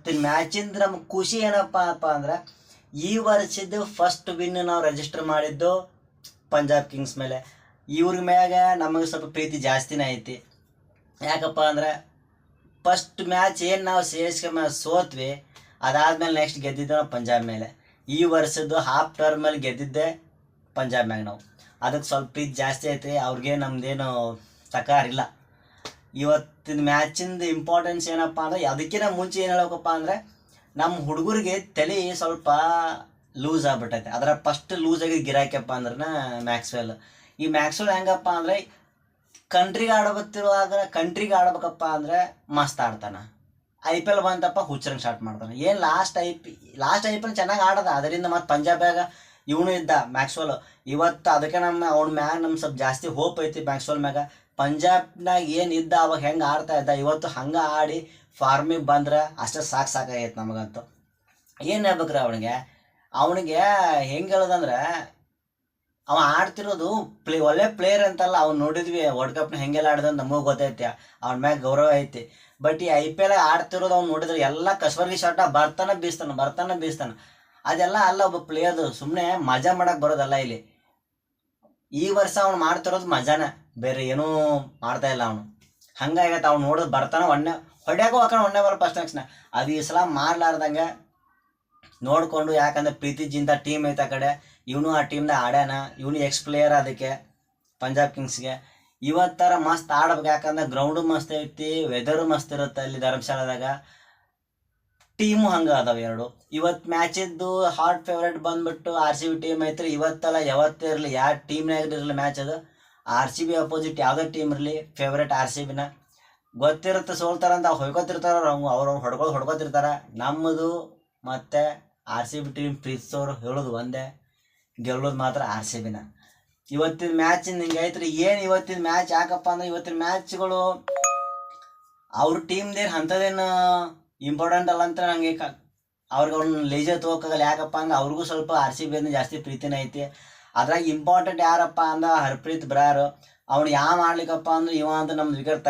ಇವತ್ತಿನ ಮ್ಯಾಚಿಂದ ನಮ್ಗೆ ಖುಷಿ ಏನಪ್ಪ ಅಂದ್ರೆ ಈ ವರ್ಷದ ಫಸ್ಟ್ ವಿನ್ ನಾವು ರಿಜಿಸ್ಟರ್ ಮಾಡಿದ್ದು ಪಂಜಾಬ್ ಕಿಂಗ್ಸ್ ಮೇಲೆ. ಇವ್ರ ಮ್ಯಾಗ ನಮಗೆ ಸ್ವಲ್ಪ ಪ್ರೀತಿ ಜಾಸ್ತಿನೇ ಐತಿ. ಯಾಕಪ್ಪ ಅಂದ್ರೆ ಫಸ್ಟ್ ಮ್ಯಾಚ್ ಏನು ನಾವು CSK ಮ್ಯಾಚ್ ಸೋತ್ವಿ, ಅದಾದ್ಮೇಲೆ ನೆಕ್ಸ್ಟ್ ಗೆದ್ದಿದ್ದು ನಾವು ಪಂಜಾಬ್ ಮೇಲೆ. ಈ ವರ್ಷದ್ದು ಹಾಫ್ ಟರ್ಮಲ್ಲಿ ಗೆದ್ದಿದ್ದೆ ಪಂಜಾಬ್ ಮ್ಯಾಗ ನಾವು. ಅದಕ್ಕೆ ಸ್ವಲ್ಪ ಪ್ರೀತಿ ಜಾಸ್ತಿ ಐತಿ. ಅವ್ರಿಗೆ ನಮ್ದೇನು ತಕರಾರಿಲ್ಲ. ಇವತ್ತಿನ ಮ್ಯಾಚಿಂದ ಇಂಪಾರ್ಟೆನ್ಸ್ ಏನಪ್ಪ ಅಂದ್ರೆ ಅದಕ್ಕಿಂತ ಮುಂಚೆ ಏನು ಹೇಳ್ಬೇಕಪ್ಪ ಅಂದರೆ ನಮ್ಮ ಹುಡುಗರಿಗೆ ತಲೆ ಸ್ವಲ್ಪ ಲೂಸ್ ಆಗ್ಬಿಟ್ಟೈತೆ. ಅದರ ಫಸ್ಟ್ ಲೂಸ್ ಆಗಿದ್ದು ಗಿರಾಕಿಯಪ್ಪ ಅಂದ್ರೆ ಮ್ಯಾಕ್ಸ್ವೆಲ್. ಈ ಮ್ಯಾಕ್ಸ್ವೆಲ್ ಹೆಂಗಪ್ಪ ಅಂದರೆ ಕಂಟ್ರಿಗೆ ಆಡ್ಬೇಕಪ್ಪ ಅಂದರೆ ಮಸ್ತ್ ಆಡ್ತಾನೆ. IPL ಬಂತಪ್ಪ ಹುಚ್ಚರಂಗೆ ಸ್ಟಾರ್ಟ್ ಮಾಡ್ತಾನೆ. ಏನು ಲಾಸ್ಟ್ IPL ಚೆನ್ನಾಗಿ ಆಡದ, ಅದರಿಂದ ಮತ್ತು ಪಂಜಾಬ್ಯಾಗ ಇವನು ಇದ್ದ ಮ್ಯಾಕ್ಸ್ವೆಲ್. ಇವತ್ತು ಅದಕ್ಕೆ ಅವ್ನ ಮ್ಯಾಗ ನಮ್ಮ ಸ್ವಲ್ಪ ಜಾಸ್ತಿ ಹೋಪ್ ಐತಿ ಮ್ಯಾಕ್ಸ್ವೆಲ್ ಮ್ಯಾಗ. ಪಂಜಾಬ್ನಾಗ ಏನು ಇದ್ದ ಅವಾಗ ಹೆಂಗೆ ಆಡ್ತಾ ಇದ್ದ, ಇವತ್ತು ಹಂಗೆ ಆಡಿ ಫಾರ್ಮಿಗೆ ಬಂದ್ರೆ ಅಷ್ಟೇ ಸಾಕಾಗೈತೆ ನಮಗಂತೂ. ಏನು ಹೇಳ್ಬೇಕ್ರಿ ಅವನಿಗೆ ಹೆಂಗೆ ಹೇಳೋದಂದ್ರೆ ಅವ ಆಡ್ತಿರೋದು ಒಳ್ಳೆ ಪ್ಲೇಯರ್ ಅಂತಲ್ಲ. ಅವ್ನು ನೋಡಿದ್ವಿ ವರ್ಲ್ಡ್ ಕಪ್ನ ಹೆಂಗೆಲ್ಲ ಆಡಿದಂತ ನಮಗೂ ಗೊತ್ತೈತೆ, ಅವ್ನ ಮ್ಯಾಗ ಗೌರವ ಐತಿ. ಬಟ್ ಈ IPL ಆಡ್ತಿರೋದು ಅವ್ನು ನೋಡಿದ್ರೆ ಎಲ್ಲ ಕಸ್ಬರ್ಗಿ ಶಾಟ ಬರ್ತಾನೆ ಬೀಸ್ತಾನೆ. ಅದೆಲ್ಲ ಅಲ್ಲ ಒಬ್ಬ ಪ್ಲೇಯರ್ದು, ಸುಮ್ಮನೆ ಮಜಾ ಮಾಡಕ್ಕೆ ಬರೋದಲ್ಲ ಇಲ್ಲಿ. ಈ ವರ್ಷ ಅವ್ನು ಮಾಡ್ತಿರೋದು ಮಜಾನ, ಬೇರೆ ಏನೂ ಮಾಡ್ತಾ ಇಲ್ಲ ಅವನು. ಹಂಗಾಗೈತೆ ಅವ್ನು ನೋಡೋದು ಬರ್ತಾನೆ ಹೊಡ್ಯಾಕೋ ಒಣ್ಣೆ ಬರೋ ಫಸ್ಟ್ ನೆಕ್ಸ್ಟ್ನ. ಅದು ಈ ಸಲ ಮಾಡ್ಲಾರ್ದಂಗೆ ನೋಡಿಕೊಂಡು, ಯಾಕಂದ್ರೆ ಪ್ರೀತಿ ಜಿಂತ ಟೀಮ್ ಐತೆ ಆ ಕಡೆ, ಇವನು ಆ ಟೀಮ್ದಾಗ ಆಡ್ಯಾನ. ಇವನು ಪ್ಲೇಯರ್ ಅದಕ್ಕೆ ಪಂಜಾಬ್ ಕಿಂಗ್ಸ್ಗೆ. ಇವತ್ತರ ಮಸ್ತ್ ಆಡ್ಬೇಕು, ಯಾಕಂದ್ರೆ ಗ್ರೌಂಡು ಮಸ್ತ್ ಐತಿ, ವೆದರು ಮಸ್ತ್ ಇರುತ್ತೆ ಅಲ್ಲಿ ಧರ್ಮಶಾಲಾದಾಗ. ಟೀಮು ಹಂಗೆ ಅದಾವೆ ಎರಡು. ಇವತ್ತು ಮ್ಯಾಚಿದ್ದು ಹಾಟ್ ಫೇವ್ರೇಟ್ ಬಂದ್ಬಿಟ್ಟು RCB ಟೀಮ್ ಐತ್ರಿ. ಇವತ್ತಲ್ಲ ಯಾವತ್ತೇ ಇರಲಿ, ಯಾವ ಟೀಮ್ನಾಗ ಇರಲಿ ಮ್ಯಾಚ್ ಅದು RCB ಅಪೋಸಿಟ್ ಯಾವುದೇ ಟೀಮ್ ಇರಲಿ, ಫೇವ್ರೇಟ್ RCBನ. ಗೊತ್ತಿರುತ್ತೆ ಸೋಲ್ತಾರಂತ ಹೊಯ್ಕೋತಿರ್ತಾರ, ಅವ್ರು ಹೊಡ್ಕೋತಿರ್ತಾರೆ. ನಮ್ಮದು ಮತ್ತು RCB ಟೀಮ್ ಪ್ರೀತಿಸೋರು ಹೇಳೋದು ಒಂದೇ, ಗೆಲ್ಲೋದು ಮಾತ್ರ RCBನ. ಇವತ್ತಿನ ಮ್ಯಾಚಿಂದ ಹಿಂಗೆ ಐತ್ರಿ. ಏನು ಇವತ್ತಿನ ಮ್ಯಾಚ್ ಯಾಕಪ್ಪ ಅಂದ್ರೆ ಇವತ್ತಿನ ಮ್ಯಾಚ್ಗಳು ಅವ್ರ ಟೀಮ್ದೇನು ಅಂಥದ್ದೇನು ಇಂಪಾರ್ಟೆಂಟ್ ಅಲ್ಲ ಅಂತ ನನಗೆ ಅವ್ರಿಗೆ ಲೇಜರ್ ತೊಗೋಕ್ಕಾಗಲ್ಲ. ಯಾಕಪ್ಪ ಅಂದ್ರೆ ಅವ್ರಿಗೂ ಸ್ವಲ್ಪ RCB ಅಂದ್ರೆ ಜಾಸ್ತಿ ಪ್ರೀತಿನೇ ಐತಿ. ಅದ್ರಾಗ ಇಂಪಾರ್ಟೆಂಟ್ ಯಾರಪ್ಪ ಅಂದ್ರೆ ಹರ್ಪ್ರೀತ್ ಬ್ರಾರ್. ಅವ್ನು ಯಾವ ಮಾಡ್ಲಿಕ್ಕಪ್ಪ ಅಂದ್ರೆ ಇವ ಅಂತ ನಮ್ದು ವಿಕೆಟ್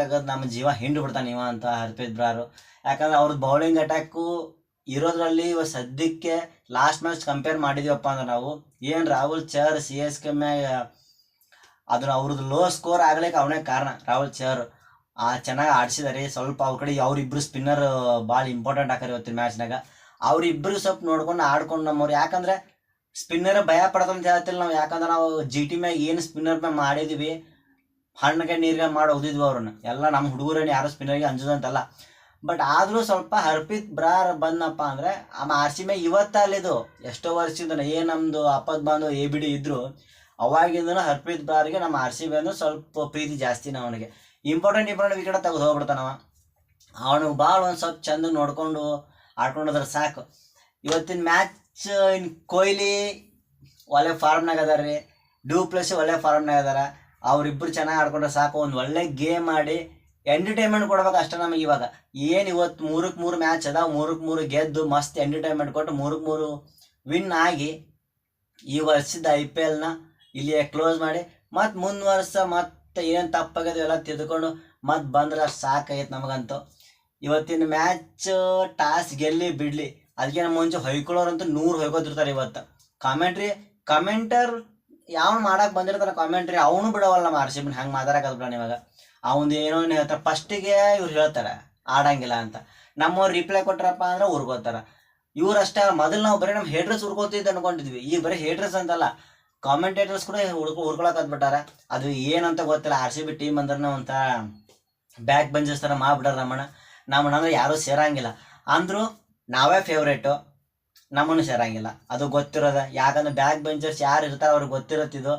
ತೆಗೆದು ನಮ್ಮ ಜೀವ ಹಿಂಡು ಬಿಡ್ತಾನೆ ಇವ ಅಂತ ಹರ್ಪ್ರೀತ್ ಬ್ರಾರು. ಯಾಕಂದ್ರೆ ಅವ್ರದ್ದು ಬೌಲಿಂಗ್ ಅಟ್ಯಾಕು ಇರೋದ್ರಲ್ಲಿ ಸದ್ಯಕ್ಕೆ ಲಾಸ್ಟ್ ಮ್ಯಾಚ್ ಕಂಪೇರ್ ಮಾಡಿದೀವಪ್ಪ ಅಂದ್ರೆ ನಾವು ಏನು ರಾಹುಲ್ ಚಹರ್ CSK ಮ್ಯಾಗ ಅದನ್ನ ಅವ್ರದ್ದು ಲೋ ಸ್ಕೋರ್ ಆಗ್ಲಿಕ್ಕೆ ಅವನೇ ಕಾರಣ. ರಾಹುಲ್ ಚಹರ್ ಚೆನ್ನಾಗಿ ಆಡಿಸಿದಾರೆ. ಸ್ವಲ್ಪ ಅವ್ರ ಕಡೆ ಅವ್ರಿಬ್ರು ಸ್ಪಿನ್ನರ್ ಭಾಳ ಇಂಪಾರ್ಟೆಂಟ್ ಹಾಕಾರೆ ಇವತ್ತಿನ ಮ್ಯಾಚ್ನಾಗ. ಅವ್ರಿಬ್ರು ಸ್ವಲ್ಪ ನೋಡ್ಕೊಂಡು ಆಡ್ಕೊಂಡು ನಮ್ಮವ್ರು. ಯಾಕಂದ್ರೆ ಸ್ಪಿನ್ನರ್ ಭಯ ಪಡ್ತಂತ ಹೇಳ್ತಿಲ್ಲ ನಾವು, ಯಾಕಂದ್ರೆ ನಾವು GT ಮ್ಯಾಗ ಏನು ಸ್ಪಿನ್ನರ್ ಮ್ಯಾಗ ಮಾಡಿದೀವಿ, ಹಣ್ಣಿಗೆ ನೀರಿಗೆ ಮಾಡಿ ಓದಿದ್ವಿ ಅವ್ರನ್ನ ಎಲ್ಲ. ನಮ್ಮ ಹುಡುಗರನ್ನ ಯಾರು ಸ್ಪಿನ್ನರ್ಗೆ ಅಂಜೋದಂತಲ್ಲ. ಬಟ್ ಆದರೂ ಸ್ವಲ್ಪ ಹರ್ಪ್ರೀತ್ ಬ್ರಾರ್ ಬಂದಪ್ಪ ಅಂದರೆ RCB ಇವತ್ತಲ್ಲಿದು ಎಷ್ಟೋ ವರ್ಷದಿಂದ ಏನು ನಮ್ಮದು ಅಪ್ಪದ ಬಂದು ABD ಇದ್ದರು ಅವಾಗಿಂದನೂ ಹರ್ಪ್ರೀತ್ ಬ್ರಾರ್ಗೆ ನಮ್ಮ RCB ಅಂದ್ರೆ ಸ್ವಲ್ಪ ಪ್ರೀತಿ ಜಾಸ್ತಿನ. ಅವನಿಗೆ ಇಂಪಾರ್ಟೆಂಟ್ ವಿಕೆಟ್ ತೆಗೆದು ಹೋಗ್ಬಿಡ್ತಾನವ. ಅವನಿಗೆ ಭಾಳ ಒಂದು ಸ್ವಲ್ಪ ಚಂದ ನೋಡ್ಕೊಂಡು ಆಡ್ಕೊಂಡೋದ್ರೆ ಸಾಕು. ಇವತ್ತಿನ ಮ್ಯಾಚ್ ಕೊಹ್ಲಿ ಒಳ್ಳೆ ಫಾರ್ಮ್ನಾಗ ಅದಾರ ರೀ, ಡ್ಯೂಪ್ಲೆಸಿ ಒಳ್ಳೆ ಫಾರ್ಮ್ನಾಗ ಅದಾರ. ಅವರಿಬ್ಬರು ಚೆನ್ನಾಗಿ ಆಡ್ಕೊಂಡ್ರೆ ಸಾಕು. ಒಂದು ಒಳ್ಳೆ ಗೇಮ್ ಆಡಿ ಎಂಟರ್ಟೈನ್ಮೆಂಟ್ ಕೊಡ್ಬೇಕು ಅಷ್ಟೇ ನಮಗೆ. ಇವಾಗ ಏನು ಇವತ್ತು 3-3 ಮ್ಯಾಚ್ ಅದಾವ, 3-3 ಗೆದ್ದು ಮಸ್ತ್ ಎಂಟರ್ಟೈನ್ಮೆಂಟ್ ಕೊಟ್ಟು 3-3 ವಿನ್ ಆಗಿ ಈ ವರ್ಷದ IPLನ ಇಲ್ಲಿ ಕ್ಲೋಸ್ ಮಾಡಿ ಮತ್ತು ಮುಂದುವರ್ಸ ಮತ್ತೆ ಏನು ತಪ್ಪಾಗ್ಯದ ಎಲ್ಲ ತಿದ್ಕೊಂಡು ಮತ್ತೆ ಬಂದ್ರೆ ಸಾಕಾಗೈತೆ ನಮಗಂತೂ. ಇವತ್ತಿನ ಮ್ಯಾಚ್ ಟಾಸ್ ಗೆಲ್ಲಿ ಬಿಡಲಿ ಅದಕ್ಕೆ ನಮ್ಮ ಮುಂಚೆ ಹೊಯ್ಕೊಳ್ಳೋರಂತೂ 100 ಹೊಯ್ಕೋತಿರ್ತಾರೆ. ಇವತ್ತು ಕಮೆಂಟರ್ ಯಾವನು ಮಾಡಕ್ಕೆ ಬಂದಿರ್ತಾನೆ ಕಾಮೆಂಟ್ರಿ, ಅವನು ಬಿಡವಲ್ಲ ನಮ್ಮ RCB ಹಂಗೆ ಮಾತಾಡಕತ್ಬಿಡ. ಇವಾಗ ಅವನು ಏನೋ ಹೇಳ್ತಾರೆ, ಫಸ್ಟಿಗೆ ಇವ್ರು ಹೇಳ್ತಾರೆ ಆಡಂಗಿಲ್ಲ ಅಂತ, ನಮ್ಮವ್ರು ರಿಪ್ಲೈ ಕೊಟ್ರಪ್ಪ ಅಂದ್ರೆ ಉರ್ಕೋತಾರೆ. ಇವ್ರಷ್ಟೇ ಮೊದಲು ನಾವು ಬರೀ ನಮ್ಮ ಹೇಟ್ರಸ್ ಉರ್ಕೋತಿದ್ದು ಅನ್ಕೊಂಡಿದ್ವಿ. ಈಗ ಬರೀ ಹೇಟ್ರಸ್ ಅಂತಲ್ಲ, ಕಾಮೆಂಟೇಟರ್ಸ್ ಕೂಡ ಉರ್ಕೊಳಕತ್ಬಿಟ್ಟಾರ. ಅದು ಏನಂತ ಗೊತ್ತಿಲ್ಲ. RCB ಟೀಮ್ ಅಂದ್ರೆ ಒಂಥ ಬ್ಯಾಕ್ ಬೆಂಚರ್ಸ್ ಥರ ಮಾಡ್ಬಿಟ್ಟಾರ ನಮ್ಮನ್ನ ಅಂದ್ರೆ ಯಾರೂ ಸೇರಂಗಿಲ್ಲ. ಅಂದರೂ ನಾವೇ ಫೇವ್ರೇಟು, ನಮ್ಮನ್ನು ಸೇರಂಗಿಲ್ಲ, ಅದು ಗೊತ್ತಿರೋದ. ಯಾಕಂದ್ರೆ ಬ್ಯಾಕ್ ಬೆಂಚರ್ಸ್ ಯಾರು ಇರ್ತಾರೆ ಅವ್ರಿಗೆ ಗೊತ್ತಿರುತ್ತಿದ್ದು.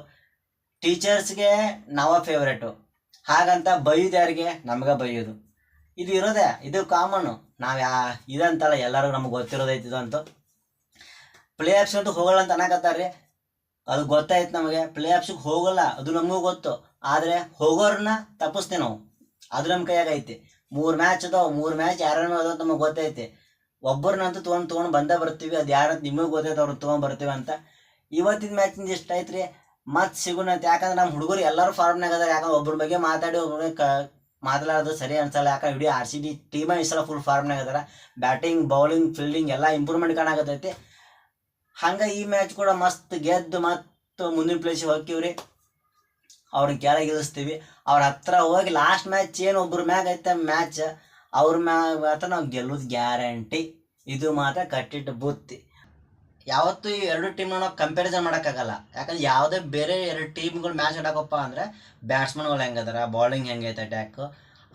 ಟೀಚರ್ಸ್ಗೆ ನಾವೇ ಫೇವ್ರೇಟು, ಹಾಗಂತ ಬೈಯೋದು ಯಾರಿಗೆ, ನಮ್ಗೆ ಬೈಯೋದು, ಇದು ಇರೋದೆ, ಇದು ಕಾಮನ್ನು. ನಾವು ಇದಂತಲ್ಲ, ಎಲ್ಲರಿಗೂ ನಮ್ಗೆ ಗೊತ್ತಿರೋದೈತಿದು ಅಂತ. ಪ್ಲೇ ಆಫ್ಸ್ ಅಂತೂ ಹೋಗಲ್ಲ ಅಂತ ಅನ್ನಕತ್ತಾರ್ರಿ, ಅದು ಗೊತ್ತಾಯ್ತು ನಮಗೆ. ಪ್ಲೇ ಆಫ್ಸಿಗೆ ಹೋಗಲ್ಲ ಅದು ನಮಗೂ ಗೊತ್ತು, ಆದರೆ ಹೋಗೋರನ್ನ ತಪ್ಪಿಸ್ತೀವಿ ನಾವು, ಅದು ನಮ್ಮ ಕೈಯಾಗ ಐತಿ. 3 ಮ್ಯಾಚ್ ಅದಾವ, 3 ಮ್ಯಾಚ್ ಯಾರನ್ನ ಅದಾವ ನಮಗೆ ಗೊತ್ತೈತಿ. ಒಬ್ಬರನ್ನಂತೂ ತೊಗೊಂಡು ಬಂದೇ ಬರ್ತೀವಿ, ಅದು ಯಾರಂತ ನಿಮಗೆ ಗೊತ್ತೈತೆ, ಅವ್ರನ್ನ ತೊಗೊಂಡು ಬರ್ತೀವಿ ಅಂತ. ಇವತ್ತಿನ ಮ್ಯಾಚಿಂದ ಇಷ್ಟ ಐತ್ರಿ, ಮತ್ತೆ ಸಿಗೋಣ ಅಂತ. ಯಾಕಂದ್ರೆ ನಮ್ಮ ಹುಡುಗರು ಎಲ್ಲರೂ ಫಾರ್ಮ್ನಾಗ ಅದಾರ. ಯಾಕಂದ್ರೆ ಒಬ್ಬರ ಬಗ್ಗೆ ಮಾತಾಡಿ ಒಬ್ಬರ ಮಾತಾಡೋದು ಸರಿ ಅನ್ಸಲ್ಲ. ಯಾಕಂದ್ರೆ ಇಡೀ ಆರ್ ಸಿ ಬಿ ಟೀಮ ಈ ಸಲ ಫುಲ್ ಫಾರ್ಮ್ನಾಗ ಅದಾರ. ಬ್ಯಾಟಿಂಗ್ ಬೌಲಿಂಗ್ ಫೀಲ್ಡಿಂಗ್ ಎಲ್ಲ ಇಂಪ್ರೂವ್ಮೆಂಟ್ ಕಾಣಾಕತ್ತೈತಿ. ಹಂಗೆ ಈ ಮ್ಯಾಚ್ ಕೂಡ ಮಸ್ತ್ ಗೆದ್ದು ಮತ್ತು ಮುಂದಿನ ಪ್ಲೇಸಿಗೆ ಹೋಗ್ತೀವ್ರಿ. ಅವ್ರನ್ನ ಕೆಳಗೆ ಇಳಿಸ್ತೀವಿ. ಅವ್ರ ಹತ್ರ ಹೋಗಿ ಲಾಸ್ಟ್ ಮ್ಯಾಚ್ ಏನು ಒಬ್ರ ಮ್ಯಾಗ ಐತೆ ಮ್ಯಾಚ್, ಅವ್ರ ಮ್ಯಾಗ ಮಾತ್ರ ನಾವು ಗೆಲ್ಲೋದು ಗ್ಯಾರಂಟಿ. ಇದು ಮಾತ್ರ ಕಟ್ಟಿಟ್ಟು ಬುತ್ತಿ. ಯಾವತ್ತೂ ಈ ಎರಡು ಟೀಮ್ನ ನಾವು ಕಂಪ್ಯಾರಿಸನ್ ಮಾಡೋಕ್ಕಾಗಲ್ಲ. ಯಾಕಂದ್ರೆ ಯಾವುದೇ ಬೇರೆ ಎರಡು ಟೀಮ್ಗಳು ಮ್ಯಾಚ್ ಆಡೋಕಪ್ಪ ಅಂದರೆ ಬ್ಯಾಟ್ಸ್ಮನ್ಗಳು ಹೆಂಗದಾರ, ಬೌಲಿಂಗ್ ಹೆಂಗೈತೆ, ಅಟ್ಯಾಕ್,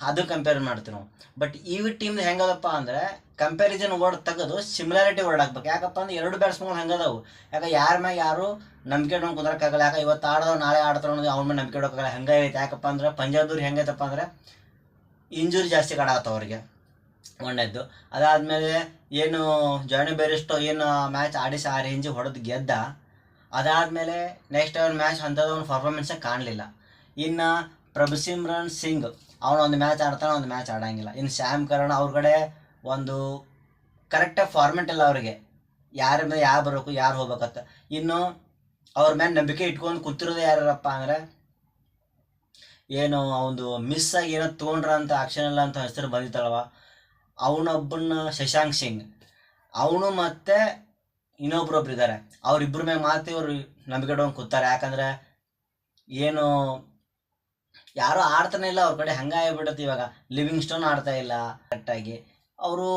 ಅದು ಕಂಪೇರ್ ಮಾಡ್ತೀವಿ ನಾವು. ಬಟ್ ಈ ಟೀಮ್ದು ಹೆಂಗದಪ್ಪ ಅಂದರೆ ಕಂಪ್ಯಾರಿಸನ್ ವರ್ಡ್ ತೆಗೆದು ಸಿಮಿಲಾರಿಟಿ ವರ್ಡ್ ಹಾಕ್ಬೇಕು. ಯಾಕಪ್ಪ ಅಂದ್ರೆ ಎರಡು ಬ್ಯಾಟ್ಸ್ಮನ್ಗಳು ಹೆಂಗದವು. ಯಾಕೆ ಯಾರ ಮ್ಯಾಗ ಯಾರು ನಂಬಿಕೆ ಇಡೋಕೆ ಕುಂದ್ರಕ್ಕಾಗಲ್ಲ. ಯಾಕೆ ಇವತ್ತು ಆಡೋದು ನಾಳೆ ಆಡ್ತಾರೋ ಅನ್ನೋದು ಅವ್ನ ಮೇಲೆ ನಂಬಿಕೆ ಇಡೋಕ್ಕಾಗಲ್ಲ. ಹಂಗೈತೆ. ಯಾಕಪ್ಪ ಅಂದ್ರೆ ಪಂಜಾಬ್ದವ್ರು ಹೆಂಗೈತಪ್ಪ ಅಂದರೆ ಇಂಜುರಿ ಜಾಸ್ತಿ ಕಾಡಾಕತ್ತವ ಅವ್ರಿಗೆ, ಒಂದನೇದ್ದು. ಅದಾದಮೇಲೆ ಏನು ಜಾನಿ ಬೇರಿಸ್ಟೋ ಏನು ಮ್ಯಾಚ್ ಆಡಿಸಿ ಆ ರೇಂಜಿಗೆ ಹೊಡೆದು ಗೆದ್ದ. ಅದಾದಮೇಲೆ ನೆಕ್ಸ್ಟ್ ಅವ್ನ ಮ್ಯಾಚ್ ಅಂಥದ್ದು ಅವ್ನ ಪರ್ಫಾರ್ಮೆನ್ಸೇ ಕಾಣಲಿಲ್ಲ. ಇನ್ನು ಪ್ರಭುಸಿಮ್ರನ್ ಸಿಂಗ್ ಅವನೊಂದು ಮ್ಯಾಚ್ ಆಡ್ತಾನೆ, ಒಂದು ಮ್ಯಾಚ್ ಆಡೋಂಗಿಲ್ಲ. ಇನ್ನು ಶ್ಯಾಮ್ ಕರಣ್ ಅವ್ರ ಕಡೆ ಒಂದು ಕರೆಕ್ಟಾಗಿ ಫಾರ್ಮೆಟ್ ಇಲ್ಲ ಅವ್ರಿಗೆ, ಯಾರ ಮೇಲೆ ಯಾರು ಬರಬೇಕು ಯಾರು ಹೋಗ್ಬೇಕತ್ತ. ಇನ್ನು ಅವ್ರ ಮೇಲೆ ನಂಬಿಕೆ ಇಟ್ಕೊಂಡು ಕೂತಿರೋದು ಯಾರಪ್ಪ ಅಂದರೆ ಏನು ಅವನು ಮಿಸ್ ಆಗಿ ಏನೋ ತೊಗೊಂಡ್ರ ಅಂತ ಆಕ್ಷನ್ ಇಲ್ಲ ಅಂತ ಹೆಸರು ಬಂದಿತ್ತಲ್ವ, ಅವನೊಬ್ಬನ ಶಶಾಂಕ್ ಸಿಂಗ್, ಅವನು ಮತ್ತು ಇನ್ನೊಬ್ರೊಬ್ರು ಇದ್ದಾರೆ. ಅವ್ರಿಬ್ಬರ ಮ್ಯಾಗ ಮಾತ್ರ ಇವರು ನಂಬಿಕೆ ಇಟ್ಕೊಂಡು ಕೂತಾರೆ. ಯಾಕಂದರೆ ಏನು ಯಾರೂ ಆಡ್ತಾನೆ ಇಲ್ಲ ಅವ್ರ ಕಡೆ. ಹಂಗಾಗಿಬಿಡುತ್ತೆ. ಇವಾಗ ಲಿವಿಂಗ್ ಸ್ಟೋನ್ ಆಡ್ತಾ ಇಲ್ಲ ಕರೆಕ್ಟಾಗಿ. ಅವ್ರು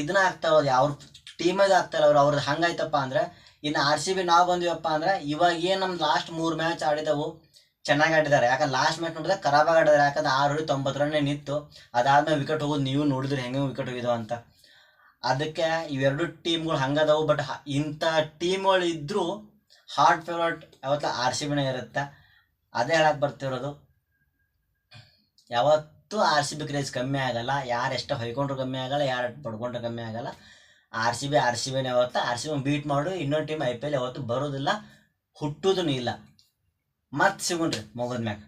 ಇದನ್ನ ಆಗ್ತಾ ಇರೋದು ಅವ್ರ ಟೀಮಾಗ ಆಗ್ತಾ ಇಲ್ಲ ಅವ್ರದ್ದು. ಹಂಗಾಯ್ತಪ್ಪ ಅಂದರೆ ಇನ್ನು ಆರ್ ಸಿ ಬಿ ನಾವು ಬಂದಿವಪ್ಪ ಅಂದರೆ ಇವಾಗ ಏನು ನಮ್ಮ ಲಾಸ್ಟ್ 3 ಮ್ಯಾಚ್ ಆಡಿದವು ಚೆನ್ನಾಗಿ ಆಡಿದ್ದಾರೆ. ಯಾಕಂದ್ರೆ ಲಾಸ್ಟ್ ಮ್ಯಾಚ್ ನೋಡಿದ್ರೆ ಖರಾಬಾಗಿ ಆಡಿದ್ದಾರೆ. ಯಾಕಂದ್ರೆ 690 ರನ್ನೇ ನಿಂತು ಅದಾದ್ಮೇಲೆ ವಿಕೆಟ್ ಹೋಗೋದು ನೀವು ನೋಡಿದ್ರೆ ಹೆಂಗೆ ವಿಕೆಟ್ ಹೋಗಿದಾವ ಅಂತ. ಅದಕ್ಕೆ ಇವೆರಡು ಟೀಮ್ಗಳು ಹಂಗದವು. ಬಟ್ ಇಂಥ ಟೀಮ್ಗಳು ಇದ್ದರೂ ಹಾರ್ಟ್ ಫೇವ್ರೇಟ್ ಯಾವತ್ತೂ ಆರ್ ಸಿ ಬಿನೇ ಇರುತ್ತೆ. ಅದೇ ಹೇಳಕ್ಕೆ ಬರ್ತಿರೋದು. ಯಾವತ್ತೂ ಆರ್ ಸಿ ಬಿ ಕ್ರೇಜ್ ಕಮ್ಮಿ ಆಗಲ್ಲ. ಯಾರು ಎಷ್ಟು ಹೊಯ್ಕೊಂಡ್ರು ಕಮ್ಮಿ ಆಗಲ್ಲ, ಯಾರು ಪಡ್ಕೊಂಡ್ರು ಕಮ್ಮಿ ಆಗಲ್ಲ. ಆರ್ ಸಿ ಬಿನೇ ಯಾವತ್ತು. ಆರ್ ಸಿ ಬಿ ಬೀಟ್ ಮಾಡು ಇನ್ನೊಂದು ಟೀಮ್ IPL ಯಾವತ್ತು ಬರೋದಿಲ್ಲ, ಹುಟ್ಟೋದೂ ಇಲ್ಲ. ಮತ್ತೆ ಸಿಗೋಣ್ರಿ ಮುಗಿದ್ಮ್ಯಾಗ.